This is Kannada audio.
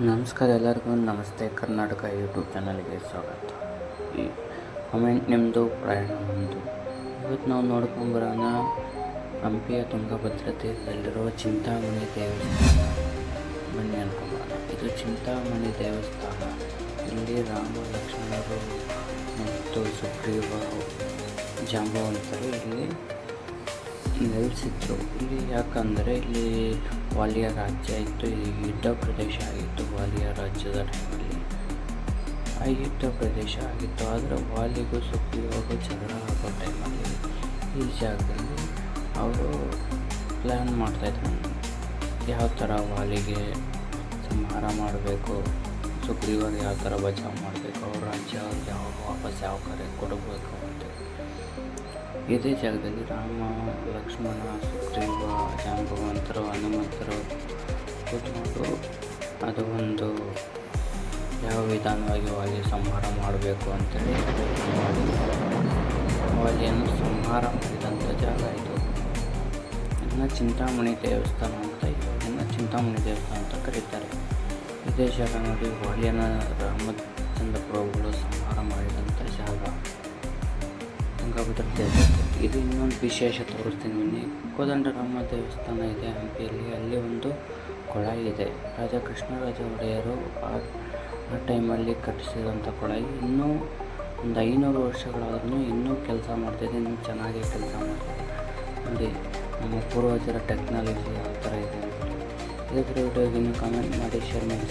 ನಮಸ್ಕಾರ ಎಲ್ಲರಿಗೂ ನಮಸ್ತೆ ಕರ್ನಾಟಕ ಯೂಟ್ಯೂಬ್ ಚಾನಲ್ಗೆ ಸ್ವಾಗತ. ಈ ಕಮೆಂಟ್ ನಿಮ್ಮದು, ಪ್ರಯಾಣ ನಮ್ಮದು. ಇವತ್ತು ನಾವು ನೋಡ್ಕೊಂಬರೋಣ ಹಂಪಿಯ ತುಂಗಭದ್ರತೆಯಲ್ಲಿರುವ ಚಿಂತಾಮಣಿ ದೇವಸ್ಥಾನ. ಬನ್ನಿ ಅನ್ಕೊಂಬರೋಣ. ಇದು ಚಿಂತಾಮಣಿ ದೇವಸ್ಥಾನ. ಇಲ್ಲಿ ರಾಮ ಲಕ್ಷ್ಮಣರು ಮತ್ತು ಸುಗ್ರೀವ ಜಾಂಬವಂತರು ಇಲ್ಲಿ ನೆಲೆಸಿದ್ರು. ಇಲ್ಲಿ ಯಾಕಂದರೆ ಇಲ್ಲಿ ವಾಲಿಯ ರಾಜ್ಯ ಇತ್ತು. ಈ ಯುದ್ಧ ಪ್ರದೇಶ ಆಗಿತ್ತು. ವಾಲಿಯ ರಾಜ್ಯದ ಟೈಮಲ್ಲಿ ಆ ಯುದ್ಧ ಪ್ರದೇಶ ಆಗಿತ್ತು. ಆದರೆ ವಾಲಿಗೂ ಸುಗ್ರೀವಾಗೂ ಜಗಳ ಆಗೋ ಟೈಮಲ್ಲಿ ಈ ಜಾಗದಲ್ಲಿ ಅವರು ಪ್ಲ್ಯಾನ್ ಮಾಡ್ತಾಯಿದ್ರು, ಯಾವ ಥರ ವಾಲಿಗೆ ಸಂಹಾರ ಮಾಡಬೇಕು, ಸುಗ್ರೀವರಿಗೆ ಯಾವ ಥರ ಬಚಾವ್ ಮಾಡಬೇಕು, ಅವ್ರ ರಾಜ್ಯ ವಾಪಸ್ ಯಾವ ಕಡೆ ಕೊಡಬೇಕು ಅಂತ. ಇದೇ ಜಾಗದಲ್ಲಿ ರಾಮ, ಲಕ್ಷ್ಮಣ, ಸುಗ್ರೀವ, ಜಾಂಬವಂತರು, ಹನುಮಂತರು ಕೂತ್ಕೊಂಡು ಅದು ಒಂದು ಯಾವ ವಿಧಾನವಾಗಿ ವಾಲಿ ಸಂಹಾರ ಮಾಡಬೇಕು ಅಂತೇಳಿ ಮಾಡಿ ವಾಲಿಯನ್ನು ಸಂಹಾರ ಮಾಡಿದಂಥ ಜಾಗ ಇದು. ಇದನ್ನು ಚಿಂತಾಮಣಿ ದೇವಸ್ಥಾನ ಅಂತ ಕರೀತಾರೆ. ಇದೇ ಜಾಗ ನೋಡಿ ವಾಲಿಯನ್ನು ರಾಮಚಂದ್ರ ಪ್ರಭುಗಳು ಸಂಹಾರ ಮಾಡಿದಂಥ ಜಾಗ ತುಂಗಭದ್ರಾ ದೇವಸ್ಥಾನ. ಇದು ಇನ್ನೊಂದು ವಿಶೇಷ ತೋರಿಸ್ತೀನಿ. ಕೋದಂಡರಾಮ ದೇವಸ್ಥಾನ ಇದೆ ಹಂಪಿಯಲ್ಲಿ. ಅಲ್ಲಿ ಒಂದು ಕೊಳಾಯಿ ಇದೆ. ರಾಜ ಕೃಷ್ಣರಾಜ ಒಡೆಯರು ಆ ಟೈಮಲ್ಲಿ ಕಟ್ಟಿಸಿದಂಥ ಕೊಳಾಯಿ ಇನ್ನೂ ಒಂದು 500 ವರ್ಷಗಳಾದ್ರೂ ಇನ್ನೂ ಕೆಲಸ ಮಾಡ್ತಿದೆ. ಇನ್ನೂ ಚೆನ್ನಾಗಿ ಕೆಲಸ ಮಾಡ್ತಿದೆ. ನೋಡಿ ನಮ್ಮ ಪೂರ್ವಜರ ಟೆಕ್ನಾಲಜಿ ಯಾವ ಥರ ಇದೆ ಅಂತ. ಇದ್ರ ವಿಡಿಯೋಗೆ ಇನ್ನೂ ಕಮೆಂಟ್ ಮಾಡಿ, ಶೇರ್ ಮಾಡಿ.